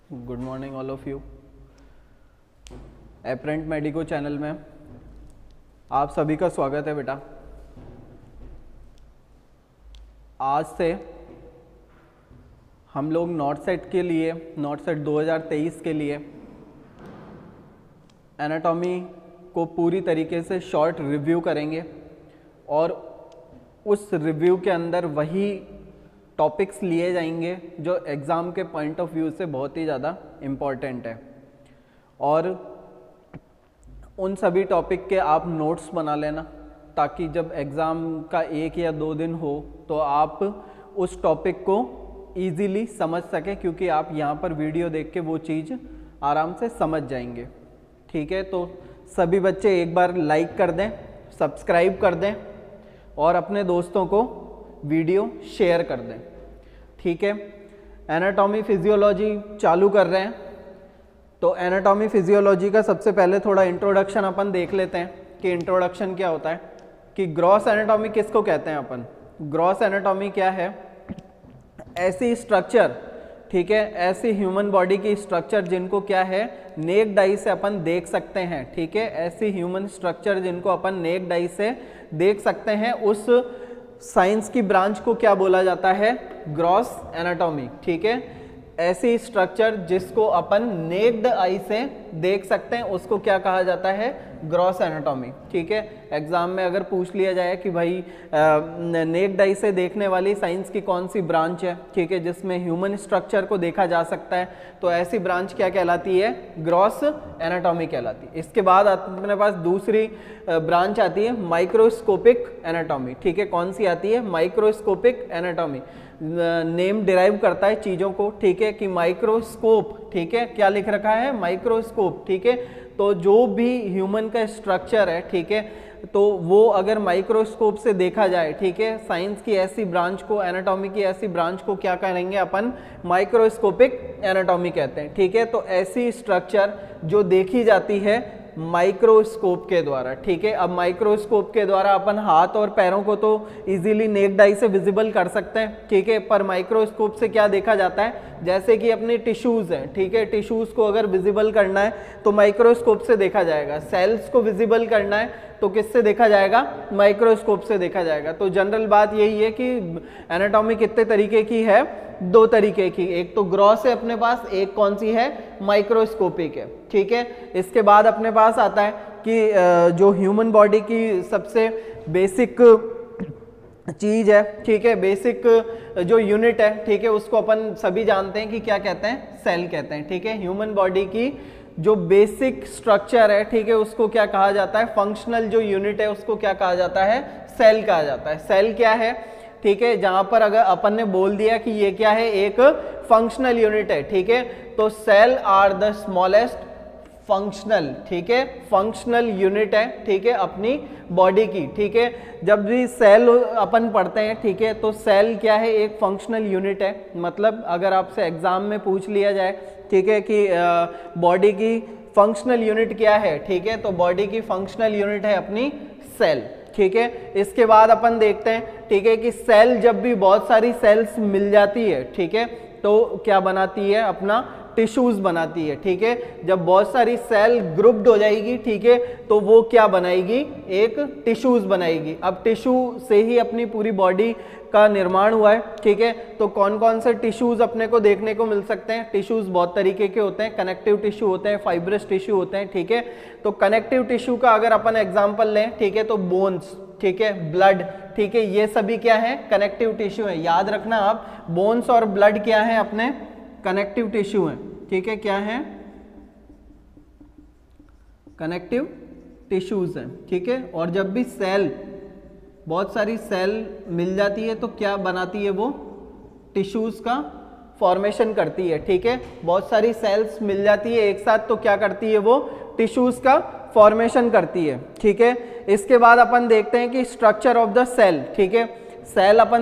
Good morning all of you. Apparent medico channel में आप सभी का स्वागत है बेटा। आज से हम लोग नॉट सेट 2023 के लिए एनाटॉमी को पूरी तरीके से शॉर्ट रिव्यू करेंगे और उस रिव्यू के अंदर वही टॉपिक्स लिए जाएंगे जो एग्ज़ाम के पॉइंट ऑफ व्यू से बहुत ही ज़्यादा इम्पॉर्टेंट है, और उन सभी टॉपिक के आप नोट्स बना लेना ताकि जब एग्ज़ाम का 1 या 2 दिन हो तो आप उस टॉपिक को ईज़िली समझ सकें, क्योंकि आप यहाँ पर वीडियो देख के वो चीज़ आराम से समझ जाएंगे। ठीक है, तो सभी बच्चे एक बार लाइक कर दें, सब्सक्राइब कर दें और अपने दोस्तों को वीडियो शेयर कर दें। ठीक है, एनाटॉमी फिजियोलॉजी चालू कर रहे हैं, तो एनाटॉमी फिजियोलॉजी का सबसे पहले थोड़ा इंट्रोडक्शन अपन देख लेते हैं कि इंट्रोडक्शन क्या होता है, कि ग्रॉस एनाटॉमी किसको कहते हैं अपन। ग्रॉस एनाटॉमी क्या है? ऐसी स्ट्रक्चर, ठीक है, ऐसी ह्यूमन बॉडी की स्ट्रक्चर जिनको क्या है नेक्ड आई से अपन देख सकते हैं। ठीक है, ऐसी ह्यूमन स्ट्रक्चर जिनको अपन नेक्ड आई से देख सकते हैं, उस साइंस की ब्रांच को क्या बोला जाता है? Gross anatomy. ठीक है, ऐसी स्ट्रक्चर जिसको अपन नेक्ड आई से देख सकते हैं उसको क्या कहा जाता है? Gross anatomy. ठीक है, एग्जाम में अगर पूछ लिया जाए कि भाई नेक्ड आई से देखने वाली साइंस की कौन सी ब्रांच है, ठीक है, जिसमें ह्यूमन स्ट्रक्चर को देखा जा सकता है, तो ऐसी ब्रांच क्या कहलाती है? ग्रॉस एनाटॉमी कहलाती है। इसके बाद अपने पास दूसरी ब्रांच आती है माइक्रोस्कोपिक एनाटॉमी। ठीक है, कौन सी आती है? Microscopic anatomy. नेम डिराइव करता है चीज़ों को, ठीक है, कि माइक्रोस्कोप। ठीक है, क्या लिख रखा है? माइक्रोस्कोप। ठीक है, तो जो भी ह्यूमन का स्ट्रक्चर है, ठीक है, तो वो अगर माइक्रोस्कोप से देखा जाए, ठीक है, साइंस की ऐसी ब्रांच को, एनाटॉमी की ऐसी ब्रांच को क्या करेंगे अपन? माइक्रोस्कोपिक एनाटॉमी कहते हैं। ठीक है, तो ऐसी स्ट्रक्चर जो देखी जाती है माइक्रोस्कोप के द्वारा। ठीक है, अब माइक्रोस्कोप के द्वारा अपन हाथ और पैरों को तो इजीली नेक्ड आई से विजिबल कर सकते हैं, ठीक है, पर माइक्रोस्कोप से क्या देखा जाता है? जैसे कि अपने टिश्यूज हैं, ठीक है, टिश्यूज को अगर विजिबल करना है तो माइक्रोस्कोप से देखा जाएगा। सेल्स को विजिबल करना है तो किससे देखा जाएगा? माइक्रोस्कोप से देखा जाएगा। तो जनरल बात यही है कि एनाटॉमी कितने तरीके की है? 2 तरीके की। एक तो ग्रॉस है अपने पास, एक कौन सी है? माइक्रोस्कोपिक है। ठीक है, इसके बाद अपने पास आता है कि जो ह्यूमन बॉडी की सबसे बेसिक चीज है, ठीक है, बेसिक जो यूनिट है, ठीक है, उसको अपन सभी जानते हैं कि क्या कहते हैं? सेल कहते हैं। ठीक है, ह्यूमन बॉडी की जो बेसिक स्ट्रक्चर है, ठीक है, उसको क्या कहा जाता है? फंक्शनल जो यूनिट है उसको क्या कहा जाता है? सेल कहा जाता है। सेल क्या है? ठीक है, जहां पर अगर अपन ने बोल दिया कि ये क्या है? एक फंक्शनल यूनिट है। ठीक है, तो cell are the smallest functional, ठीक है, फंक्शनल यूनिट है, ठीक है, अपनी बॉडी की। ठीक है, जब भी सेल अपन पढ़ते हैं, ठीक है, तो सेल क्या है? एक फंक्शनल यूनिट है। मतलब अगर आपसे एग्जाम में पूछ लिया जाए, ठीक है, कि बॉडी की फंक्शनल यूनिट क्या है, ठीक है, तो बॉडी की फंक्शनल यूनिट है अपनी सेल। ठीक है, इसके बाद अपन देखते हैं, ठीक है, कि सेल जब भी बहुत सारी सेल्स मिल जाती है, ठीक है, तो क्या बनाती है? अपना टिश्यूज बनाती है। ठीक है, जब बहुत सारी सेल ग्रुप्ड हो जाएगी, ठीक है, तो वो क्या बनाएगी? एक टिश्यूज बनाएगी। अब टिश्यू से ही अपनी पूरी बॉडी का निर्माण हुआ है। ठीक है, तो कौन कौन से टिश्यूज अपने को देखने को मिल सकते हैं? टिश्यूज बहुत तरीके के होते हैं, कनेक्टिव टिश्यू होते हैं, फाइब्रस टिश्यू होते हैं। ठीक है, तो कनेक्टिव टिश्यू का अगर अपन एग्जांपल लें, ठीक है, तो बोन्स, ठीक है, ब्लड, ठीक है, ये सभी क्या है? कनेक्टिव टिश्यू है। याद रखना आप, बोन्स और ब्लड क्या है? अपने कनेक्टिव टिश्यू है। ठीक है, क्या है? कनेक्टिव टिश्यूज है। ठीक है, और जब भी सेल, बहुत सारी सेल मिल जाती है तो क्या बनाती है? वो टिश्यूज का फॉर्मेशन करती है। ठीक है, बहुत सारी सेल्स मिल जाती है एक साथ तो क्या करती है? वो टिश्यूज का फॉर्मेशन करती है। ठीक है, इसके बाद अपन देखते हैं कि स्ट्रक्चर ऑफ द सेल। ठीक है, सेल अपन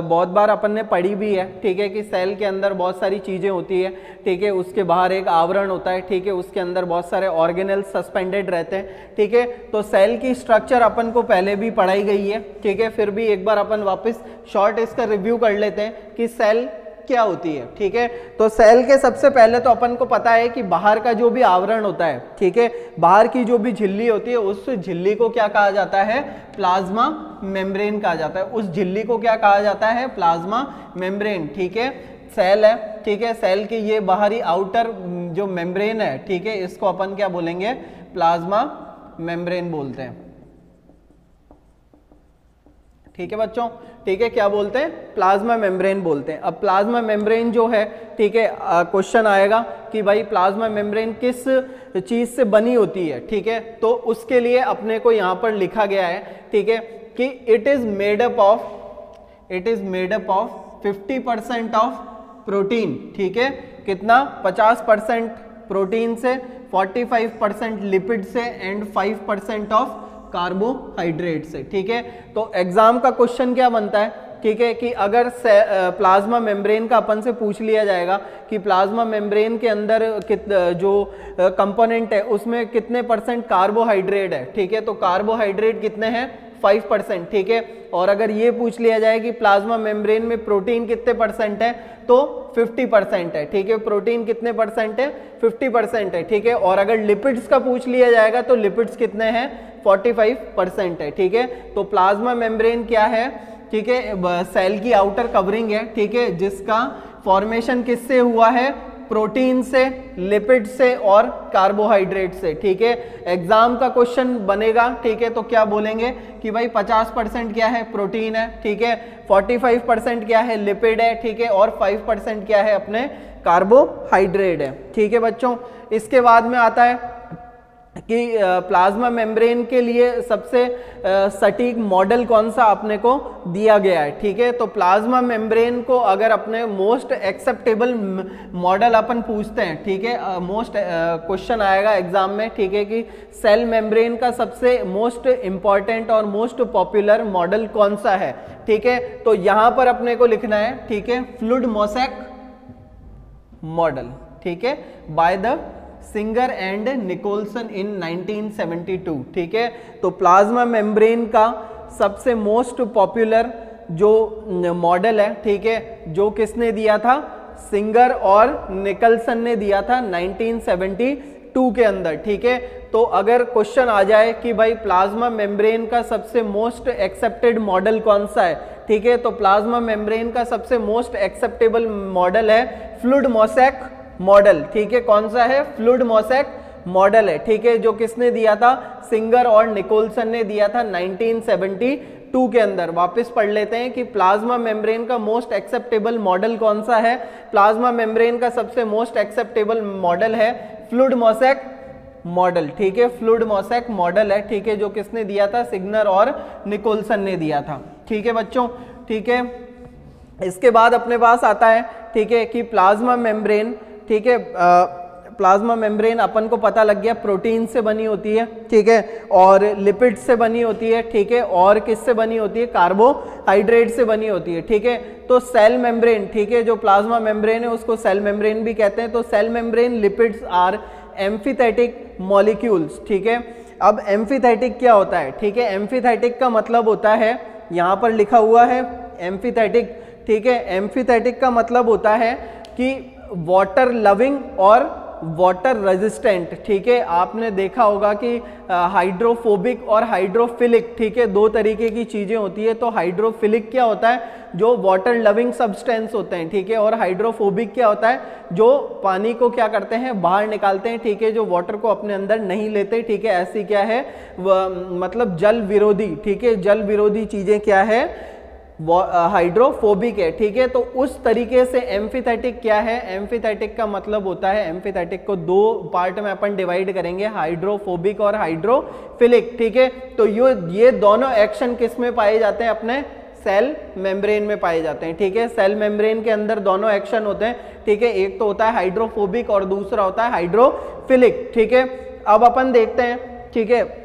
बहुत बार अपन ने पढ़ी भी है, ठीक है, कि सेल के अंदर बहुत सारी चीज़ें होती है, ठीक है, उसके बाहर एक आवरण होता है, ठीक है, उसके अंदर बहुत सारे ऑर्गेनेल्स सस्पेंडेड रहते हैं, ठीक है, तो सेल की स्ट्रक्चर अपन को पहले भी पढ़ाई गई है, ठीक है, फिर भी एक बार अपन वापस शॉर्ट इसका रिव्यू कर लेते हैं कि सेल क्या होती है, ठीक है। तो सेल के सबसे पहले तो अपन को पता है कि बाहर का जो भी आवरण होता है, ठीक है, बाहर की जो भी झिल्ली होती है उस झिल्ली को क्या कहा जाता है, प्लाज्मा मेम्ब्रेन कहा जाता है। उस झिल्ली को क्या कहा जाता है, प्लाज्मा मेम्ब्रेन, ठीक है। सेल है, ठीक है, सेल की ये बाहरी आउटर जो मेम्ब्रेन है, ठीक है, इसको अपन क्या बोलेंगे, प्लाज्मा मेम्ब्रेन बोलते हैं, ठीक है बच्चों, ठीक है, क्या बोलते हैं, प्लाज्मा मेम्ब्रेन बोलते हैं। अब प्लाज्मा मेम्ब्रेन जो है, ठीक है, क्वेश्चन आएगा कि भाई प्लाज्मा मेम्ब्रेन किस चीज से बनी होती है, ठीक है। तो उसके लिए अपने को यहां पर लिखा गया है, ठीक है, कि it is made up of 50% of protein, ठीक है, कितना, 50% प्रोटीन से, 45% लिपिड से एंड 5% ऑफ कार्बोहाइड्रेट से, ठीक है। तो एग्जाम का क्वेश्चन क्या बनता है, ठीक है, कि अगर प्लाज्मा मेम्ब्रेन का अपन से पूछ लिया जाएगा कि प्लाज्मा मेम्ब्रेन के अंदर जो कंपोनेंट है उसमें कितने % कार्बोहाइड्रेट है, ठीक है, तो कार्बोहाइड्रेट कितने हैं, 5%, ठीक है। और अगर ये पूछ लिया जाए कि प्लाज्मा मेम्ब्रेन में प्रोटीन कितने % है, तो 50% है, ठीक है, प्रोटीन कितने % है, 50% है, ठीक है। और अगर लिपिड्स का पूछ लिया जाएगा तो लिपिड्स कितने हैं, 45% है, ठीक है। तो प्लाज्मा मेम्ब्रेन क्या है, ठीक है, सेल की आउटर कवरिंग है, ठीक है, जिसका फॉर्मेशन किससे हुआ है, प्रोटीन से, लिपिड से और कार्बोहाइड्रेट से, ठीक है। एग्जाम का क्वेश्चन बनेगा, ठीक है, तो क्या बोलेंगे कि भाई 50% क्या है, प्रोटीन है, ठीक है, 45% क्या है, लिपिड है, ठीक है, और 5% क्या है, अपने कार्बोहाइड्रेट है, ठीक है बच्चों। इसके बाद में आता है कि प्लाज्मा मेम्ब्रेन के लिए सबसे सटीक मॉडल कौन सा अपने को दिया गया है, ठीक है। तो प्लाज्मा मेम्ब्रेन को अगर अपने मोस्ट एक्सेप्टेबल मॉडल अपन पूछते हैं, ठीक है, मोस्ट क्वेश्चन आएगा एग्जाम में, ठीक है, कि सेल मेम्ब्रेन का सबसे मोस्ट इंपॉर्टेंट और मोस्ट पॉपुलर मॉडल कौन सा है, ठीक है। तो यहां पर अपने को लिखना है, ठीक है, फ्लूइड मोसैक मॉडल, ठीक है, by the Singer and Nicolson in 1972, ठीक है। तो प्लाज्मा मेम्ब्रेन का सबसे मोस्ट पॉपुलर जो मॉडल है, ठीक है, जो किसने दिया था, सिंगर और निकलसन ने दिया था 1972 के अंदर, ठीक है। तो अगर क्वेश्चन आ जाए कि भाई प्लाज्मा मेम्ब्रेन का सबसे मोस्ट एक्सेप्टेड मॉडल कौन सा है, ठीक है, तो प्लाज्मा मेम्ब्रेन का सबसे मोस्ट एक्सेप्टेबल मॉडल है फ्लूइड मोसैक मॉडल, ठीक है। कौन सा है, फ्लूइड मोसैक मॉडल है, ठीक है, जो किसने दिया था, सिंगर और निकोलसन ने दिया था 1972 के अंदर। वापस पढ़ लेते हैं कि प्लाज्मा मेम्ब्रेन का मोस्ट एक्सेप्टेबल मॉडल कौन सा है, प्लाज्मा मेम्ब्रेन का सबसे मोस्ट एक्सेप्टेबल मॉडल है फ्लूइड मोसैक मॉडल, ठीक है, फ्लूइड मोसैक मॉडल है, ठीक है, जो किसने दिया था, सिग्नर और निकोलसन ने दिया था, ठीक है बच्चों, ठीक है। इसके बाद अपने पास आता है, ठीक है, कि प्लाज्मा मेम्ब्रेन, ठीक है, प्लाज्मा मेम्ब्रेन अपन को पता लग गया प्रोटीन से बनी होती है, ठीक है, और लिपिड से बनी होती है, ठीक है, और किससे बनी होती है, कार्बोहाइड्रेट से बनी होती है, ठीक है। तो सेल मेम्ब्रेन, ठीक है, जो प्लाज्मा मेम्ब्रेन है उसको सेल मेम्ब्रेन भी कहते हैं। तो cell membrane lipids are amphipathic molecules, ठीक है। अब एम्फीथेटिक क्या होता है, ठीक है, एम्फीथेटिक का मतलब होता है, यहां पर लिखा हुआ है एम्फीथेटिक, ठीक है, एम्फीथेटिक का मतलब होता है कि वाटर लविंग और वाटर रेजिस्टेंट, ठीक है। आपने देखा होगा कि हाइड्रोफोबिक और हाइड्रोफिलिक, ठीक है, दो तरीके की चीजें होती है। तो हाइड्रोफिलिक क्या होता है, जो वाटर लविंग सब्सटेंस होते हैं, ठीक है, और हाइड्रोफोबिक क्या होता है, जो पानी को क्या करते हैं, बाहर निकालते हैं, ठीक है, जो वाटर को अपने अंदर नहीं लेते, ठीक है। ऐसी क्या है, मतलब जल विरोधी, ठीक है, जल विरोधी चीजें क्या है, हाइड्रोफोबिक है, ठीक है। तो उस तरीके से एम्फीथेटिक क्या है, एम्फीथेटिक का मतलब होता है, एम्फीथेटिक को दो पार्ट में अपन डिवाइड करेंगे, हाइड्रोफोबिक और हाइड्रोफिलिक, ठीक है। तो ये दोनों एक्शन किस में पाए जाते हैं, अपने सेल मेम्ब्रेन में पाए जाते हैं, ठीक है। सेल मेम्ब्रेन के अंदर दोनों एक्शन होते हैं, ठीक है, एक तो होता है हाइड्रोफोबिक और दूसरा होता है हाइड्रोफिलिक, ठीक है। अब अपन देखते हैं, ठीक है,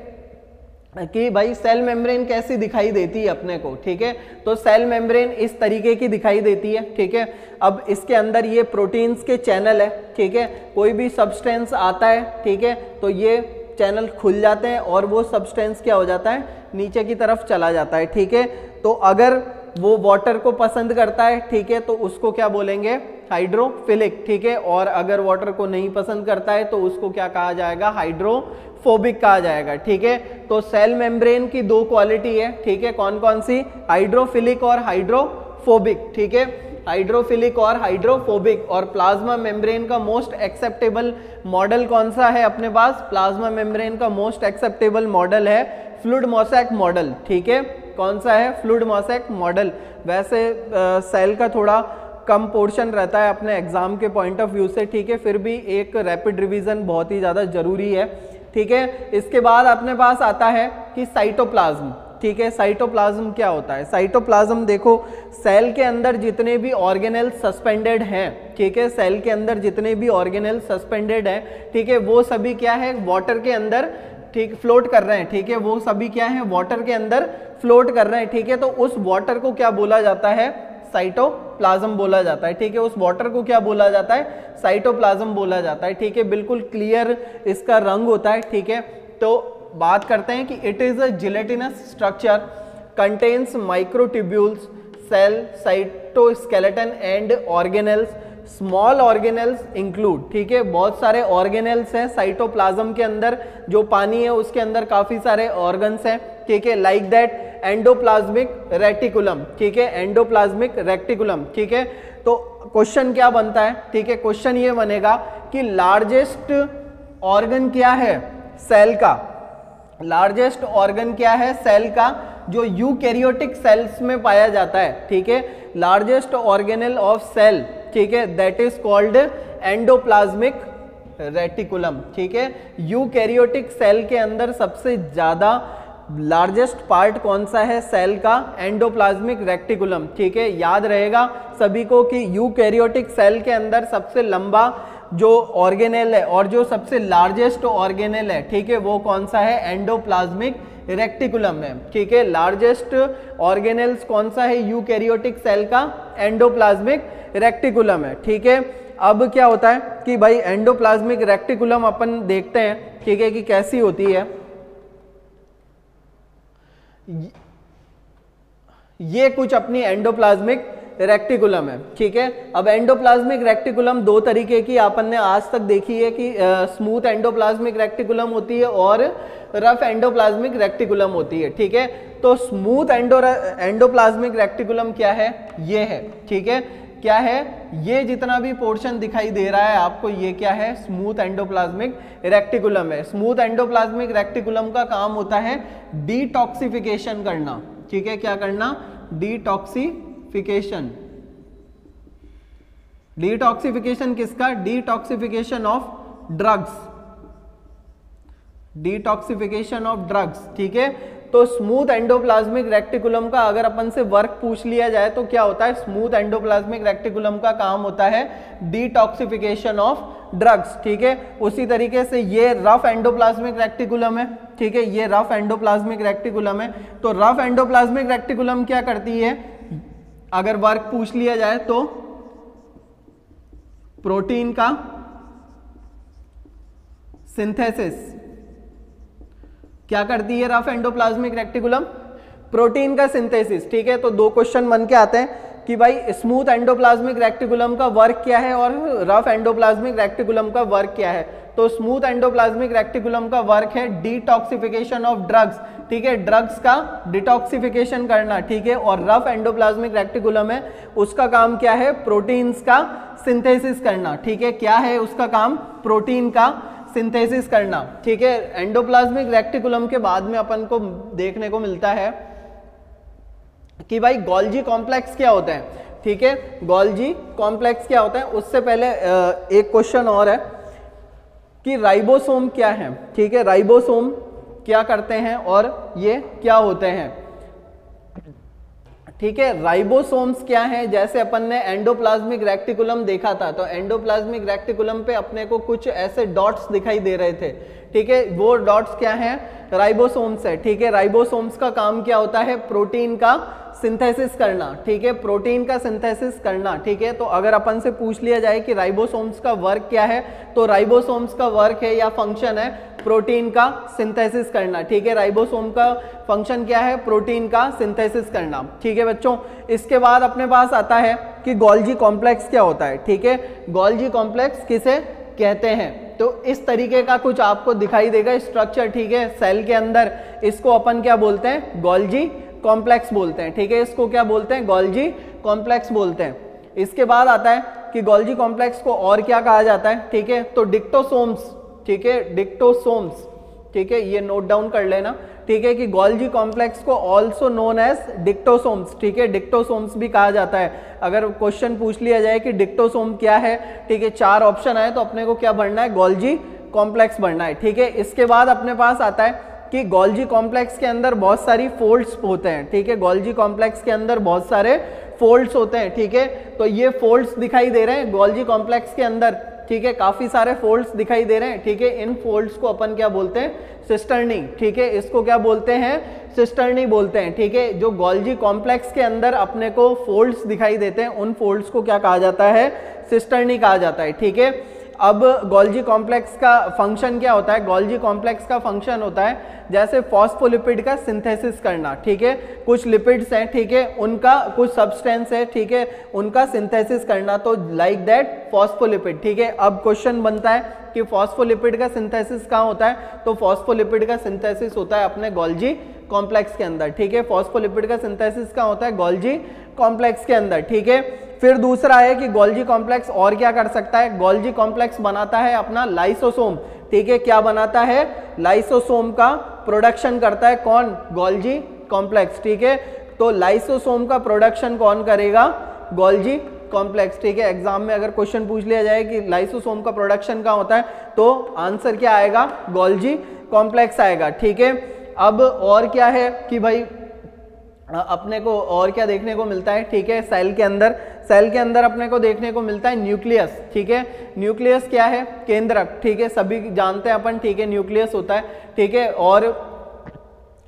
कि भाई सेल मेम्ब्रेन कैसी दिखाई देती है अपने को, ठीक है। तो सेल मेम्ब्रेन इस तरीके की दिखाई देती है, ठीक है। अब इसके अंदर ये प्रोटीन्स के चैनल है, ठीक है, कोई भी सब्सटेंस आता है, ठीक है, तो ये चैनल खुल जाते हैं और वो सब्सटेंस क्या हो जाता है, नीचे की तरफ चला जाता है, ठीक है। तो अगर वो वाटर को पसंद करता है, ठीक है, तो उसको क्या बोलेंगे, हाइड्रोफिलिक, ठीक है, और अगर वाटर को नहीं पसंद करता है तो उसको क्या कहा जाएगा, हाइड्रोफोबिक कहा जाएगा, ठीक है। तो सेल मेम्ब्रेन की दो क्वालिटी है, ठीक है, कौन कौन सी, हाइड्रोफिलिक और हाइड्रोफोबिक, ठीक है, हाइड्रोफिलिक और हाइड्रोफोबिक। और प्लाज्मा मेम्ब्रेन का मोस्ट एक्सेप्टेबल मॉडल कौन सा है अपने पास, प्लाज्मा मेम्ब्रेन का मोस्ट एक्सेप्टेबल मॉडल है फ्लूइड मोसैक मॉडल, ठीक है, कौन सा है, फ्लूइड मोसैक मॉडल। वैसे सेल का थोड़ा कम पोर्शन रहता है अपने एग्जाम के पॉइंट ऑफ व्यू से, ठीक है, फिर भी एक रैपिड रिवीजन बहुत ही ज़्यादा जरूरी है, ठीक है। इसके बाद अपने पास आता है कि साइटोप्लाज्म, ठीक है, साइटोप्लाज्म क्या होता है, साइटोप्लाज्म देखो, सेल के अंदर जितने भी ऑर्गेनेल सस्पेंडेड हैं, ठीक है, सेल के अंदर जितने भी ऑर्गेनेल सस्पेंडेड हैं, ठीक है, वो सभी क्या है, वाटर के अंदर, ठीक, फ्लोट कर रहे हैं, ठीक है, वो सभी क्या है, वाटर के अंदर फ्लोट कर रहे हैं, ठीक है। तो उस वाटर को क्या बोला जाता है, साइटोप्लाज्म बोला जाता है, ठीक है, उस वाटर को क्या बोला जाता है, साइटोप्लाज्म बोला जाता है, ठीक है, बिल्कुल क्लियर इसका रंग होता है, ठीक है। तो बात करते हैं कि it is a gelatinous structure, contains microtubules, cell cytoskeleton and organelles, small organelles include, ठीक है, बहुत सारे ऑर्गेनेल्स हैं साइटोप्लाज्म के अंदर, जो पानी है उसके अंदर काफी सारे ऑर्गन्स हैं, ठीक है, लाइक दैट एंडोप्लाज्मिक रेटिकुलम, ठीक है, एंडोप्लाज्मिक रेटिकुलम, ठीक है। तो क्वेश्चन क्या बनता है, ठीक है, क्वेश्चन ये बनेगा कि लार्जेस्ट ऑर्गन क्या है सेल का, लार्जेस्ट ऑर्गन क्या है सेल का, जो यूकैरियोटिक सेल्स में पाया जाता है, ठीक है, लार्जेस्ट ऑर्गेनेल ऑफ सेल, ठीक है, that is called endoplasmic reticulum, ठीक है। यूकैरियोटिक सेल के अंदर सबसे ज्यादा लार्जेस्ट पार्ट कौन सा है सेल का, एंडोप्लाज्मिक रेटिकुलम, ठीक है। याद रहेगा सभी को कि यूकैरियोटिक सेल के अंदर सबसे लंबा जो ऑर्गेनेल है और जो सबसे लार्जेस्ट ऑर्गेनेल है, ठीक है, वो कौन सा है, एंडोप्लाज्मिक रेटिकुलम है, ठीक है। लार्जेस्ट ऑर्गेनेल्स कौन सा है यूकैरियोटिक सेल का, एंडोप्लाज्मिक रेटिकुलम है, ठीक है। अब क्या होता है कि भाई एंडोप्लाज्मिक रेटिकुलम अपन देखते हैं, ठीक है, कि कैसी होती है। ये कुछ अपनी एंडोप्लाज्मिक रेटिकुलम है, ठीक है। अब एंडोप्लाज्मिक रेटिकुलम दो तरीके की अपन ने आज तक देखी है कि स्मूथ एंडोप्लाज्मिक रेटिकुलम होती है और रफ एंडोप्लाज्मिक रेटिकुलम होती है, ठीक है। तो स्मूथ एंडोप्लाज्मिक रेटिकुलम क्या है, ये है, ठीक है, क्या है, ये जितना भी पोर्शन दिखाई दे रहा है आपको, ये क्या है, स्मूथ एंडोप्लाज्मिक रेटिकुलम है। स्मूथ एंडोप्लाज्मिक रेटिकुलम का काम होता है डिटॉक्सिफिकेशन करना, ठीक है, क्या करना, डिटॉक्सिफिकेशन। डिटॉक्सिफिकेशन किसका, detoxification of drugs, detoxification of drugs, ठीक है। तो स्मूथ एंडोप्लाज्मिक रेटिकुलम का अगर अपन से वर्क पूछ लिया जाए तो क्या होता है, स्मूथ एंडोप्लाज्मिक रेटिकुलम का काम होता है डिटॉक्सिफिकेशन ऑफ ड्रग्स, ठीक है। उसी तरीके से ये रफ एंडोप्लाज्मिक रेटिकुलम है, ठीक है, ये रफ एंडोप्लाज्मिक रेटिकुलम है। तो रफ एंडोप्लाज्मिक रेटिकुलम क्या करती है, अगर वर्क पूछ लिया जाए तो प्रोटीन का सिंथेसिस, क्या करती है रफ एंडोप्लाज्मिक रेटिकुलम, प्रोटीन का सिंथेसिस, ठीक है। तो दो क्वेश्चन बन के आते हैं कि भाई स्मूथ एंडोप्लाज्मिक रेटिकुलम का वर्क क्या है और रफ एंडोप्लाज्मिक रेटिकुलम का वर्क क्या है। तो स्मूथ एंडोप्लाज्मिक रेटिकुलम का वर्क है डिटॉक्सिफिकेशन ऑफ ड्रग्स, ठीक है, ड्रग्स का डिटॉक्सिफिकेशन करना, ठीक है। और रफ एंडोप्लाज्मिक रेटिकुलम है, उसका काम क्या है, प्रोटीन्स का सिंथेसिस करना, ठीक है, क्या है उसका काम, प्रोटीन का सिंथेसिस करना, ठीक है। एंडोप्लाज्मिक रेटिकुलम के बाद में अपन को देखने को मिलता है कि भाई गोल्जी कॉम्प्लेक्स क्या होता है, ठीक है, गोल्जी कॉम्प्लेक्स क्या होता है। उससे पहले एक क्वेश्चन और है कि राइबोसोम क्या है, ठीक है, राइबोसोम क्या करते हैं और ये क्या होते हैं, ठीक है। राइबोसोम्स क्या है, जैसे अपन ने एंडोप्लाज्मिक रेटिकुलम देखा था, तो एंडोप्लाज्मिक रेटिकुलम पे अपने को कुछ ऐसे डॉट्स दिखाई दे रहे थे, ठीक है, वो डॉट्स क्या हैं, राइबोसोम्स है, ठीक है। राइबोसोम्स का काम क्या होता है, प्रोटीन का सिंथेसिस करना, ठीक है, प्रोटीन का सिंथेसिस करना, ठीक है। तो अगर अपन से पूछ लिया जाए कि राइबोसोम्स का वर्क क्या है, तो राइबोसोम्स का वर्क है या फंक्शन है प्रोटीन का सिंथेसिस करना, ठीक है। राइबोसोम का फंक्शन क्या है? प्रोटीन का सिंथेसिस करना, ठीक है बच्चों। इसके बाद अपने पास आता है कि गोल्जी कॉम्प्लेक्स क्या होता है, ठीक है। गोल्जी कॉम्प्लेक्स किसे कहते हैं? तो इस तरीके का कुछ आपको दिखाई देगा स्ट्रक्चर, ठीक है, सेल के अंदर। इसको अपन क्या बोलते हैं? गोल्जी कॉम्प्लेक्स बोलते हैं, ठीक है। इसको क्या बोलते हैं? गोल्जी कॉम्प्लेक्स बोलते हैं। इसके बाद आता है कि गोल्जी कॉम्प्लेक्स को और क्या कहा जाता है, ठीक है। तो डिक्टोसोम्स, ठीक है, डिक्टोसोम्स, ठीक है, ये नोट डाउन कर लेना, ठीक है, कि गोल्जी कॉम्प्लेक्स को ऑल्सो नोन एज डिक्टोसोम्स, ठीक है, डिक्टोसोम्स भी कहा जाता है। अगर क्वेश्चन पूछ लिया जाए कि डिक्टोसोम क्या है, ठीक है, 4 ऑप्शन आए तो अपने को क्या भरना है? गोल्जी कॉम्प्लेक्स भरना है, ठीक है। इसके बाद अपने पास आता है कि गोल्जी कॉम्प्लेक्स के अंदर बहुत सारी फोल्ड्स होते हैं, ठीक है। गोल्जी कॉम्प्लेक्स के अंदर बहुत सारे फोल्ड्स होते हैं, ठीक है। तो ये फोल्ड्स दिखाई दे रहे हैं गोल्जी कॉम्प्लेक्स के अंदर, ठीक है, काफी सारे फोल्ड्स दिखाई दे रहे हैं, ठीक है। इन फोल्ड्स को अपन क्या बोलते हैं? सिस्टर्नी, ठीक है। इसको क्या बोलते हैं? सिस्टर्नी बोलते हैं, ठीक है। जो गोल्जी कॉम्प्लेक्स के अंदर अपने को फोल्ड्स दिखाई देते हैं, उन फोल्ड्स को क्या कहा जाता है? सिस्टर्नी कहा जाता है, ठीक है। अब गोल्जी कॉम्प्लेक्स का फंक्शन क्या होता है? गोल्जी कॉम्प्लेक्स का फंक्शन होता है जैसे फॉस्फोलिपिड का सिंथेसिस करना, ठीक है। कुछ लिपिड्स हैं, ठीक है, उनका कुछ सब्सटेंस है, ठीक है, उनका सिंथेसिस करना, तो लाइक दैट फॉस्फोलिपिड, ठीक है। अब क्वेश्चन बनता है कि फॉस्फोलिपिड का सिंथेसिस कहाँ होता है? तो फॉस्फोलिपिड का सिंथेसिस होता है अपने गोल्जी कॉम्प्लेक्स के अंदर, ठीक है। फॉस्फोलिपिड का सिंथेसिस कहाँ होता है? गोल्जी कॉम्प्लेक्स के अंदर, ठीक है। फिर दूसरा है कि गोल्जी कॉम्प्लेक्स और क्या कर सकता है? गोल्जी कॉम्प्लेक्स बनाता है अपना लाइसोसोम, ठीक है। क्या बनाता है? लाइसोसोम का प्रोडक्शन करता है कौन? गोल्जी कॉम्प्लेक्स, ठीक है। तो लाइसोसोम का प्रोडक्शन कौन करेगा? गोल्जी कॉम्प्लेक्स, ठीक है। एग्जाम में अगर क्वेश्चन पूछ लिया जाए कि लाइसोसोम का प्रोडक्शन कहाँ होता है, तो आंसर क्या आएगा? गोल्जी कॉम्प्लेक्स आएगा, ठीक है। अब और क्या है कि भाई अपने को और क्या देखने को मिलता है, ठीक है, सेल के अंदर अपने को देखने को मिलता है न्यूक्लियस, ठीक है। न्यूक्लियस क्या है? केंद्रक, ठीक है, सभी जानते हैं अपन, ठीक है, न्यूक्लियस होता है, ठीक है। और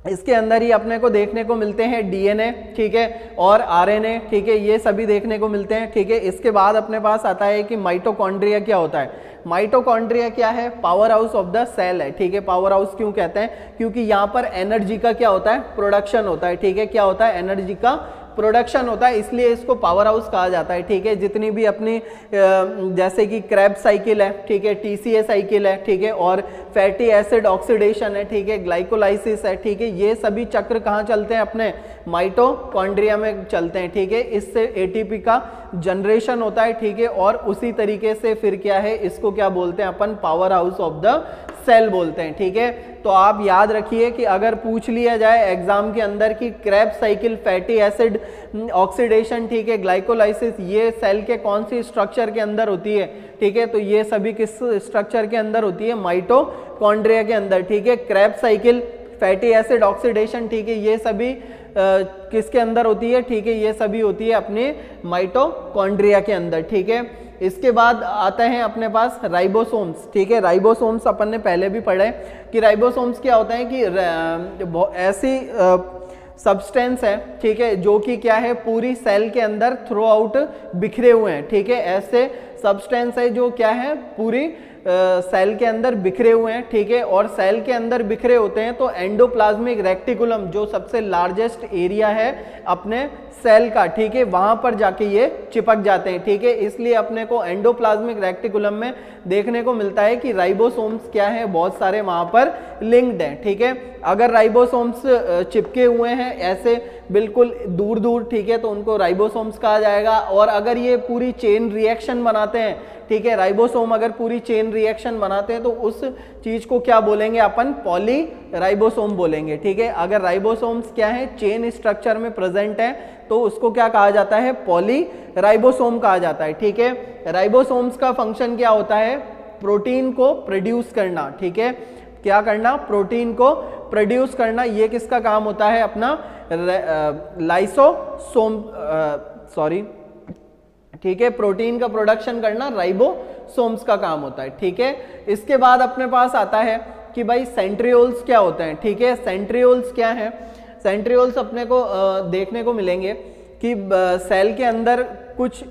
इसके अंदर ही अपने को देखने को मिलते हैं डीएनए, ठीक है, और आरएनए, ठीक है, ये सभी देखने को मिलते हैं, ठीक है। इसके बाद अपने पास आता है कि माइटोकॉन्ड्रिया क्या होता है? माइटोकॉन्ड्रिया क्या है? Power house of the cell है, ठीक है। पावर हाउस क्यों कहते हैं? क्योंकि यहाँ पर एनर्जी का क्या होता है? प्रोडक्शन होता है, ठीक है। क्या होता है? एनर्जी का प्रोडक्शन होता है, इसलिए इसको पावर हाउस कहा जाता है, ठीक है। जितनी भी अपनी जैसे कि क्रेब्स साइकिल है, ठीक है, टीसीए साइकिल है, ठीक है, और फैटी एसिड ऑक्सीडेशन है, ठीक है, ग्लाइकोलाइसिस है, ठीक है, ये सभी चक्र कहाँ चलते हैं? अपने माइटोकॉन्ड्रिया में चलते हैं, ठीक है। इससे एटीपी का जनरेशन होता है, ठीक है, और उसी तरीके से फिर क्या है? इसको क्या बोलते हैं अपन? Power house of the cell बोलते हैं, ठीक है। तो आप याद रखिए कि अगर पूछ लिया जाए एग्जाम के अंदर कि Krebs cycle, fatty acid oxidation, ठीक है, ग्लाइकोलाइसिस, ये सेल के कौन सी स्ट्रक्चर के अंदर होती है, ठीक है, तो ये सभी किस स्ट्रक्चर के अंदर होती है? माइटोकॉन्ड्रिया के अंदर, ठीक है। Krebs cycle, fatty acid oxidation, ठीक है, ये सभी किसके अंदर होती है? ठीक है, ये सभी होती है अपने माइटोकॉन्ड्रिया के अंदर, ठीक है। इसके बाद आते हैं अपने पास राइबोसोम्स, ठीक है। राइबोसोम्स अपन ने पहले भी पढ़े कि राइबोसोम्स क्या होता है कि ऐसी सब्सटेंस है, ठीक है, जो कि क्या है? पूरी सेल के अंदर थ्रू आउट बिखरे हुए हैं, ठीक है। ऐसे सब्सटेंस है जो क्या है? पूरी सेल के अंदर बिखरे हुए हैं, ठीक है। और सेल के अंदर बिखरे होते हैं तो एंडोप्लाज्मिक रेक्टिकुलम, जो सबसे लार्जेस्ट एरिया है अपने सेल का, ठीक है, वहां पर जाके ये चिपक जाते हैं, ठीक है। इसलिए अपने को एंडोप्लाज्मिक रेक्टिकुलम में देखने को मिलता है कि राइबोसोम्स क्या है? बहुत सारे वहां पर लिंक्ड हैं, ठीक है। अगर राइबोसोम्स चिपके हुए हैं ऐसे बिल्कुल दूर दूर, ठीक है, तो उनको राइबोसोम्स कहा जाएगा। और अगर ये पूरी चेन रिएक्शन बनाते हैं, ठीक है, राइबोसोम अगर पूरी चेन रिएक्शन बनाते हैं तो उस चीज को क्या बोलेंगे अपन? पॉली राइबोसोम बोलेंगे, ठीक है। अगर राइबोसोम्स क्या है? चेन स्ट्रक्चर में प्रेजेंट है तो उसको क्या कहा जाता है? पॉली राइबोसोम कहा जाता है, ठीक है। राइबोसोम्स का फंक्शन क्या होता है? प्रोटीन को प्रोड्यूस करना, ठीक है। क्या करना? प्रोटीन को प्रोड्यूस करना। ये किसका काम होता है? अपना लाइसोसोम, ठीक है, प्रोटीन का प्रोडक्शन करना राइबोसोम्स का काम होता है, ठीक है। इसके बाद अपने पास आता है कि भाई सेंट्रियोल्स क्या होते हैं, ठीक है। सेंट्रियोल्स क्या है? सेंट्रियोल्स अपने को देखने को मिलेंगे कि सेल के अंदर कुछ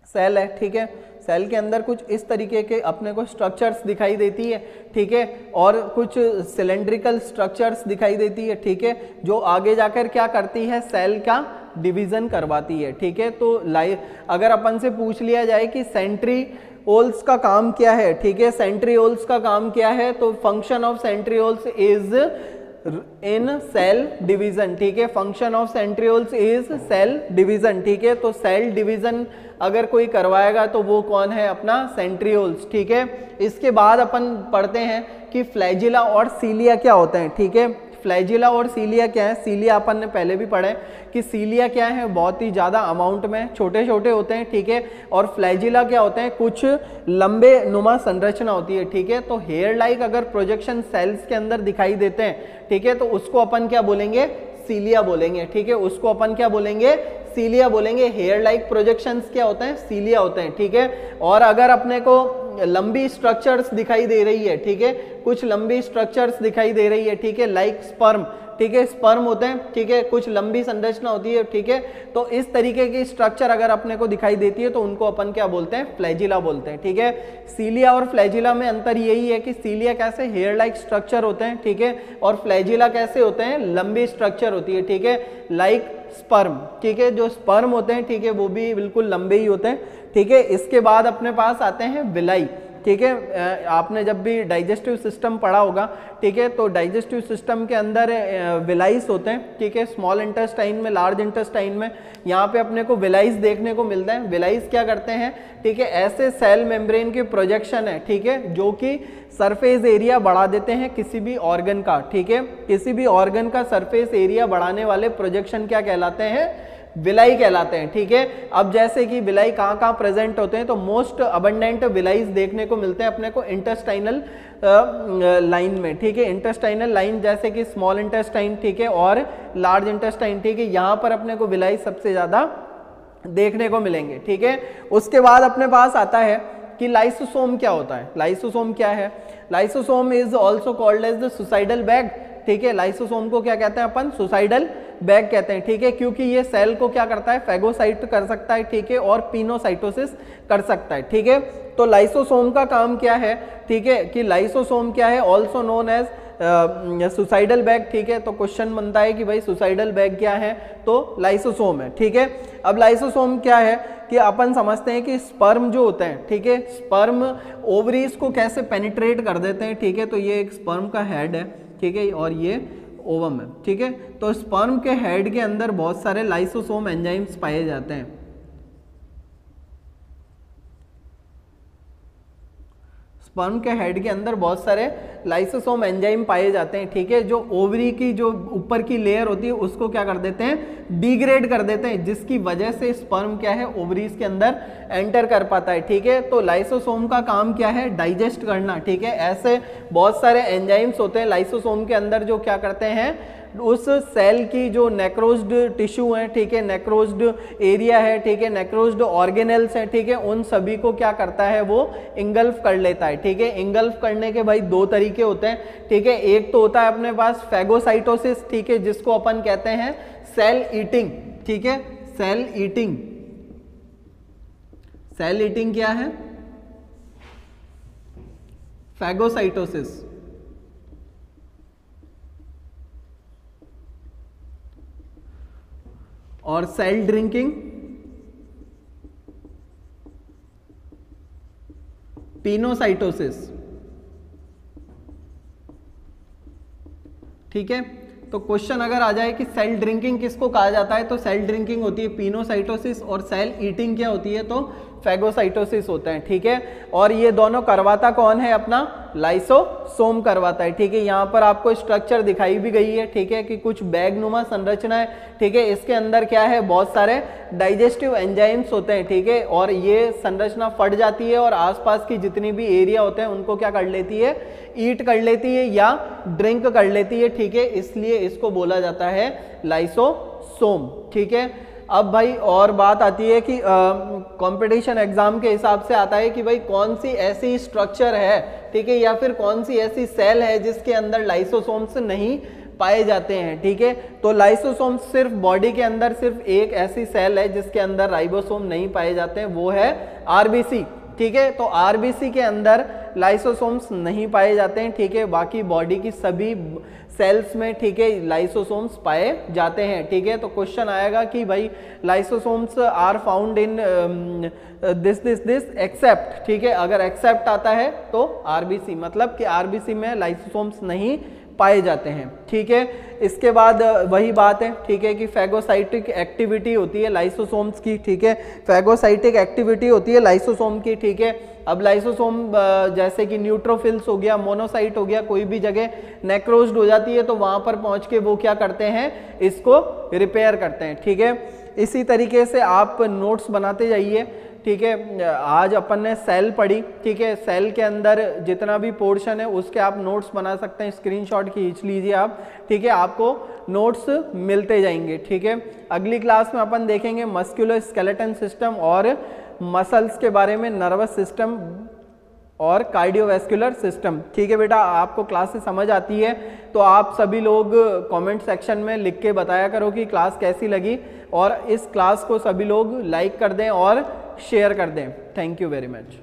सेल है, ठीक है, सेल के अंदर कुछ इस तरीके के अपने को स्ट्रक्चर्स दिखाई देती है, ठीक है, और कुछ सिलेंड्रिकल स्ट्रक्चर्स दिखाई देती है, ठीक है, जो आगे जाकर क्या करती है, सेल का डिवीजन करवाती है, ठीक है। तो अगर अपन से पूछ लिया जाए कि सेंट्रियोल्स का काम क्या है, ठीक है, सेंट्रियोल्स का काम क्या है, तो function of centrioles is in cell division, ठीक है, function of centrioles is cell division, ठीक है। तो सेल डिवीजन अगर कोई करवाएगा तो वो कौन है, अपना सेंट्रियोल्स, ठीक है। इसके बाद अपन पढ़ते हैं कि फ्लैजिला और सीलिया क्या होते हैं, ठीक है। फ्लैजिला और सीलिया क्या है, सीलिया अपन ने पहले भी पढ़ा है कि सीलिया क्या है, बहुत ही ज़्यादा अमाउंट में छोटे छोटे होते हैं, ठीक है, और फ्लैजिला क्या होते हैं, कुछ लंबे नुमा संरचना होती है, ठीक है। तो हेयर लाइक अगर प्रोजेक्शन सेल्स के अंदर दिखाई देते हैं, ठीक है, तो उसको अपन क्या बोलेंगे, सीलिया बोलेंगे, ठीक है, उसको अपन क्या बोलेंगे, सीलिया बोलेंगे। हेयर लाइक प्रोजेक्शंस क्या होते हैं, सीलिया होते हैं, ठीक है। और अगर अपने को लंबी स्ट्रक्चर्स दिखाई दे रही है, ठीक है, कुछ लंबी स्ट्रक्चर्स दिखाई दे रही है, ठीक है, लाइक स्पर्म, ठीक है, स्पर्म होते हैं, ठीक है, कुछ लंबी संरचना होती है, ठीक है। तो इस तरीके की स्ट्रक्चर अगर अपने को दिखाई देती है तो उनको अपन क्या बोलते हैं, फ्लैजिला बोलते हैं, ठीक है। सीलिया और फ्लैजिला में अंतर यही है कि सीलिया कैसे हेयर लाइक स्ट्रक्चर होते हैं, ठीक है, और फ्लैजिला कैसे होते हैं, लंबी स्ट्रक्चर होती है, ठीक है, लाइक स्पर्म, ठीक है। जो स्पर्म होते हैं, ठीक है, वो भी बिल्कुल लंबे ही होते हैं, ठीक है। इसके बाद अपने पास आते हैं विलाई, ठीक है। आपने जब भी डाइजेस्टिव सिस्टम पढ़ा होगा, ठीक है, तो डाइजेस्टिव सिस्टम के अंदर विलाइस होते हैं, ठीक है, स्मॉल इंटेस्टाइन में, लार्ज इंटेस्टाइन में, यहाँ पे अपने को विलाइस देखने को मिलता है। विलाइस क्या करते हैं, ठीक है, ऐसे सेल मेम्ब्रेन के प्रोजेक्शन है, ठीक है, जो कि सरफेस एरिया बढ़ा देते हैं किसी भी ऑर्गन का, ठीक है, किसी भी ऑर्गन का सरफेस एरिया बढ़ाने वाले प्रोजेक्शन क्या कहलाते हैं, विलाई कहलाते हैं, ठीक है। अब जैसे कि विलाई कहाँ कहाँ प्रेजेंट होते हैं, तो मोस्ट अबंडेंट विलाइज देखने को मिलते हैं अपने को इंटेस्टाइनल लाइन में, ठीक है, इंटेस्टाइनल लाइन जैसे कि स्मॉल इंटेस्टाइन, ठीक है, और लार्ज इंटेस्टाइन, ठीक है, यहाँ पर अपने को विलाई सबसे ज्यादा देखने को मिलेंगे, ठीक है। उसके बाद अपने पास आता है कि लाइसोसोम क्या होता है। लाइसोसोम क्या है, lysosome is also called as the suicidal bag, ठीक है। लाइसोसोम को क्या कहते हैं अपन, सुसाइडल बैग कहते हैं, ठीक है, क्योंकि ये सेल को क्या करता है, फैगोसाइट कर सकता है, ठीक है, और पिनोसाइटोसिस कर सकता है, ठीक है। तो लाइसोसोम का काम क्या है, ठीक है, कि लाइसोसोम क्या है, also known as suicidal bag, ठीक है। तो क्वेश्चन बनता है कि भाई सुसाइडल बैग क्या है, तो लाइसोसोम है, ठीक है। अब लाइसोसोम क्या है कि अपन समझते हैं कि स्पर्म जो होते हैं, ठीक है, स्पर्म ओवरीज को कैसे पेनिट्रेट कर देते हैं, ठीक है। तो ये एक स्पर्म का हेड है, ठीक है, और ये ओवम है, ठीक है। तो स्पर्म के हेड के अंदर बहुत सारे लाइसोसोम एंजाइम्स पाए जाते हैं। स्पर्म के हेड के अंदर बहुत सारे लाइसोसोम एंजाइम पाए जाते हैं, ठीक है, जो ओवरी की जो ऊपर की लेयर होती है उसको क्या कर देते हैं, डिग्रेड कर देते हैं, जिसकी वजह से स्पर्म क्या है, ओवरीज के अंदर एंटर कर पाता है, ठीक है। तो लाइसोसोम का काम क्या है, डाइजेस्ट करना, ठीक है। ऐसे बहुत सारे एंजाइम्स होते हैं लाइसोसोम के अंदर जो क्या करते हैं, उस सेल की जो नेक्रोज्ड टिश्यू है, ठीक है, नेक्रोज्ड एरिया है, ठीक है, नेक्रोज्ड ऑर्गेनेल्स है, ठीक है, उन सभी को क्या करता है, वो इंगल्फ कर लेता है, ठीक है। इंगल्फ करने के भाई दो तरीके होते हैं, ठीक है। एक तो होता है अपने पास फैगोसाइटोसिस, ठीक है, जिसको अपन कहते हैं सेल ईटिंग, ठीक है, सेल ईटिंग। सेल ईटिंग क्या है, फैगोसाइटोसिस। और सेल ड्रिंकिंग, पिनोसाइटोसिस, ठीक है। तो क्वेश्चन अगर आ जाए कि सेल ड्रिंकिंग किसको कहा जाता है, तो सेल ड्रिंकिंग होती है पिनोसाइटोसिस, और सेल ईटिंग क्या होती है, तो फैगोसाइटोसिस होता है, ठीक है। और ये दोनों करवाता कौन है, अपना लाइसोसोम करवाता है, ठीक है। यहाँ पर आपको स्ट्रक्चर दिखाई भी गई है, ठीक है, कि कुछ बैग नुमा संरचना है, ठीक है। इसके अंदर क्या है, बहुत सारे डाइजेस्टिव एंजाइम्स होते हैं, ठीक है, और ये संरचना फट जाती है और आसपास की जितनी भी एरिया होते हैं उनको क्या कर लेती है, ईट कर लेती है या ड्रिंक कर लेती है, ठीक है। इसलिए इसको बोला जाता है लाइसोसोम, ठीक है। अब भाई और बात आती है कि कंपटीशन एग्जाम के हिसाब से आता है कि भाई कौन सी ऐसी स्ट्रक्चर है, ठीक है, या फिर कौन सी ऐसी सेल है जिसके अंदर लाइसोसोम्स नहीं पाए जाते हैं, ठीक है। तो लाइसोसोम सिर्फ बॉडी के अंदर सिर्फ एक ऐसी सेल है जिसके अंदर राइबोसोम नहीं पाए जाते हैं, वो है आरबीसी, ठीक है। तो आरबीसी के अंदर लाइसोसोम्स नहीं पाए जाते हैं, ठीक है। बाकी बॉडी की सभी सेल्स में, ठीक है, लाइसोसोम्स पाए जाते हैं, ठीक है। तो क्वेश्चन आएगा कि भाई lysosomes are found in this except, ठीक है। अगर एक्सेप्ट आता है तो आरबीसी, मतलब कि आरबीसी में लाइसोसोम्स नहीं पाए जाते हैं, ठीक है। इसके बाद वही बात है, ठीक है, कि फैगोसाइटिक एक्टिविटी होती है लाइसोसोम्स की, ठीक है। फैगोसाइटिक एक्टिविटी होती है लाइसोसोम की, ठीक है। अब लाइसोसोम जैसे कि न्यूट्रोफिल्स हो गया, मोनोसाइट हो गया, कोई भी जगह नेक्रोज्ड हो जाती है तो वहां पर पहुंच के वो क्या करते हैं, इसको रिपेयर करते हैं, ठीक है। इसी तरीके से आप नोट्स बनाते जाइए, ठीक है। आज अपन ने सेल पढ़ी, ठीक है। सेल के अंदर जितना भी पोर्शन है उसके आप नोट्स बना सकते हैं, स्क्रीनशॉट खींच लीजिए आप, ठीक है। आपको नोट्स मिलते जाएंगे, ठीक है। अगली क्लास में अपन देखेंगे मस्कुलर स्केलेटन सिस्टम और मसल्स के बारे में, नर्वस सिस्टम और कार्डियोवैस्कुलर सिस्टम, ठीक है बेटा। आपको क्लास से समझ आती है तो आप सभी लोग कमेंट सेक्शन में लिख के बताया करो कि क्लास कैसी लगी, और इस क्लास को सभी लोग लाइक कर दें और शेयर कर दें। Thank you very much.